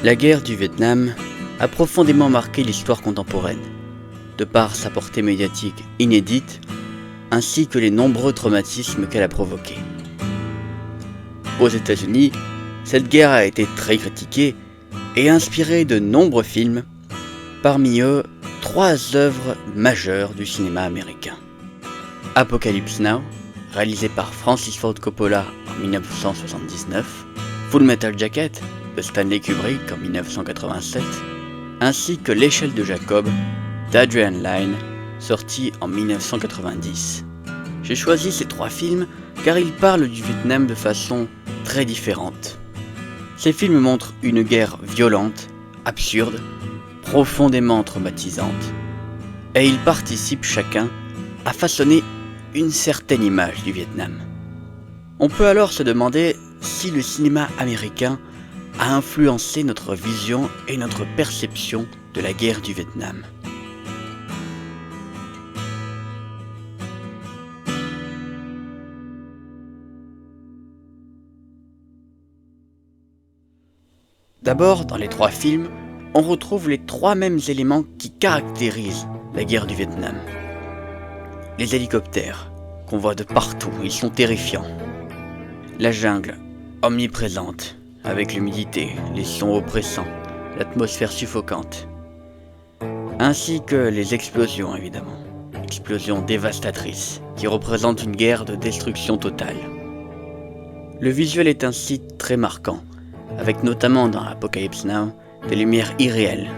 La guerre du Vietnam a profondément marqué l'histoire contemporaine, de par sa portée médiatique inédite, ainsi que les nombreux traumatismes qu'elle a provoqués. Aux États-Unis, cette guerre a été très critiquée et a inspiré de nombreux films, parmi eux 3 œuvres majeures du cinéma américain. Apocalypse Now, réalisé par Francis Ford Coppola en 1979, Full Metal Jacket de Stanley Kubrick en 1987, ainsi que L'échelle de Jacob d'Adrian Lyne, sorti en 1990. J'ai choisi ces 3 films car ils parlent du Vietnam de façon très différente. Ces films montrent une guerre violente, absurde, profondément traumatisante, et ils participent chacun à façonner une certaine image du Vietnam. On peut alors se demander si le cinéma américain a influencé notre vision et notre perception de la guerre du Vietnam. D'abord, dans les 3 films, on retrouve les 3 mêmes éléments qui caractérisent la guerre du Vietnam. Les hélicoptères, qu'on voit de partout, ils sont terrifiants. La jungle, omniprésente, avec l'humidité, les sons oppressants, l'atmosphère suffocante. Ainsi que les explosions, évidemment. Explosions dévastatrices, qui représentent une guerre de destruction totale. Le visuel est ainsi très marquant, avec notamment dans Apocalypse Now, des lumières irréelles,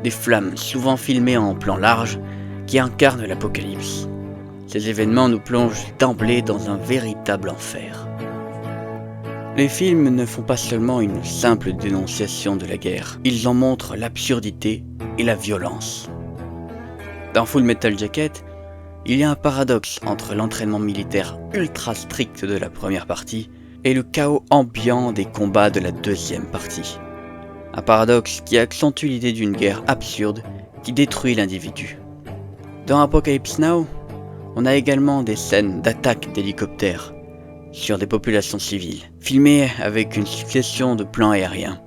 des flammes souvent filmées en plan large qui incarnent l'apocalypse. Ces événements nous plongent d'emblée dans un véritable enfer. Les films ne font pas seulement une simple dénonciation de la guerre, ils en montrent l'absurdité et la violence. Dans Full Metal Jacket, il y a un paradoxe entre l'entraînement militaire ultra strict de la première partie et le chaos ambiant des combats de la deuxième partie. Un paradoxe qui accentue l'idée d'une guerre absurde qui détruit l'individu. Dans Apocalypse Now, on a également des scènes d'attaque d'hélicoptères sur des populations civiles, filmées avec une succession de plans aériens.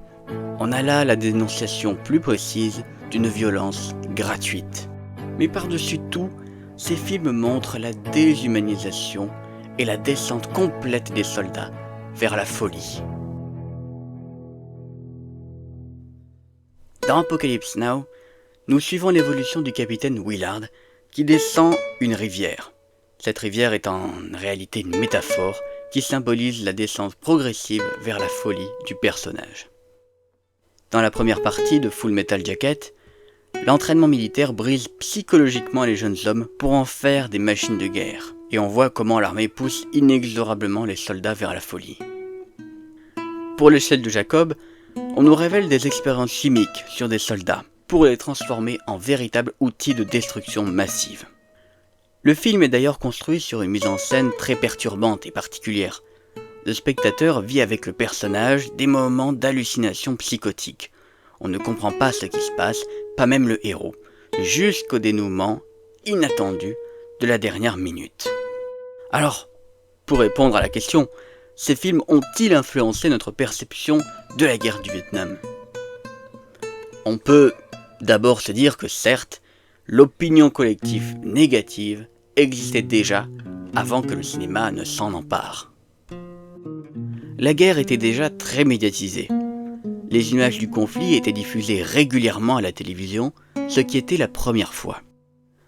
On a là la dénonciation plus précise d'une violence gratuite. Mais par-dessus tout, ces films montrent la déshumanisation et la descente complète des soldats vers la folie. Dans Apocalypse Now, nous suivons l'évolution du capitaine Willard qui descend une rivière. Cette rivière est en réalité une métaphore qui symbolise la descente progressive vers la folie du personnage. Dans la première partie de Full Metal Jacket, l'entraînement militaire brise psychologiquement les jeunes hommes pour en faire des machines de guerre, et on voit comment l'armée pousse inexorablement les soldats vers la folie. Pour l'échelle de Jacob, on nous révèle des expériences chimiques sur des soldats, pour les transformer en véritables outils de destruction massive. Le film est d'ailleurs construit sur une mise en scène très perturbante et particulière. Le spectateur vit avec le personnage des moments d'hallucination psychotique. On ne comprend pas ce qui se passe, pas même le héros, jusqu'au dénouement inattendu de la dernière minute. Alors, pour répondre à la question, ces films ont-ils influencé notre perception de la guerre du Vietnam ? On peut d'abord se dire que certes, l'opinion collective négative existait déjà avant que le cinéma ne s'en empare. La guerre était déjà très médiatisée. Les images du conflit étaient diffusées régulièrement à la télévision, ce qui était la première fois.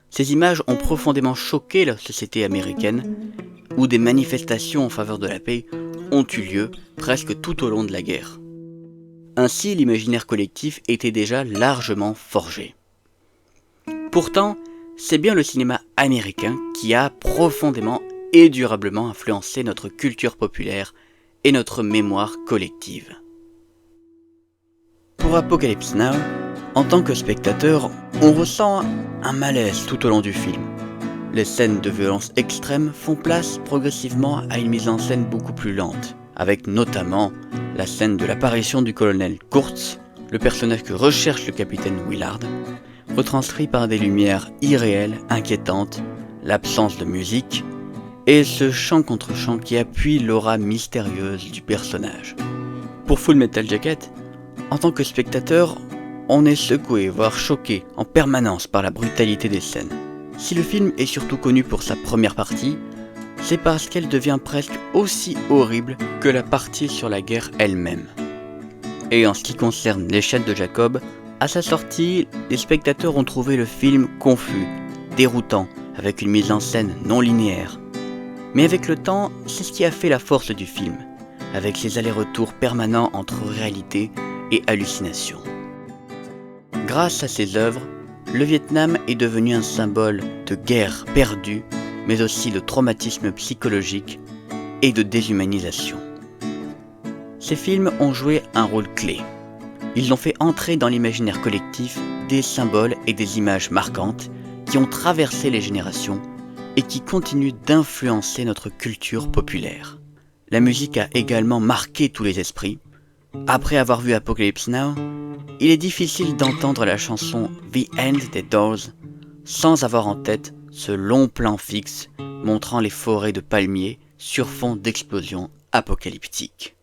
Ces images ont profondément choqué la société américaine, où des manifestations en faveur de la paix ont eu lieu presque tout au long de la guerre. Ainsi, l'imaginaire collectif était déjà largement forgé. Pourtant, c'est bien le cinéma américain qui a profondément et durablement influencé notre culture populaire et notre mémoire collective. Pour Apocalypse Now, en tant que spectateur, on ressent un malaise tout au long du film. Les scènes de violence extrême font place progressivement à une mise en scène beaucoup plus lente, avec notamment la scène de l'apparition du colonel Kurtz, le personnage que recherche le capitaine Willard, retranscrit par des lumières irréelles, inquiétantes, l'absence de musique, et ce chant contre chant qui appuie l'aura mystérieuse du personnage. Pour Full Metal Jacket, En tant que spectateur, on est secoué, voire choqué en permanence par la brutalité des scènes. Si le film est surtout connu pour sa première partie, c'est parce qu'elle devient presque aussi horrible que la partie sur la guerre elle-même. Et en ce qui concerne l'échelle de Jacob, à sa sortie, les spectateurs ont trouvé le film confus, déroutant, avec une mise en scène non linéaire. Mais avec le temps, c'est ce qui a fait la force du film, avec ses allers-retours permanents entre réalité et hallucination. Grâce à ses œuvres, le Vietnam est devenu un symbole de guerre perdue, mais aussi de traumatisme psychologique et de déshumanisation. Ces films ont joué un rôle clé. Ils ont fait entrer dans l'imaginaire collectif des symboles et des images marquantes qui ont traversé les générations et qui continuent d'influencer notre culture populaire. La musique a également marqué tous les esprits. Après avoir vu Apocalypse Now, il est difficile d'entendre la chanson The End des Doors sans avoir en tête ce long plan fixe montrant les forêts de palmiers sur fond d'explosions apocalyptiques.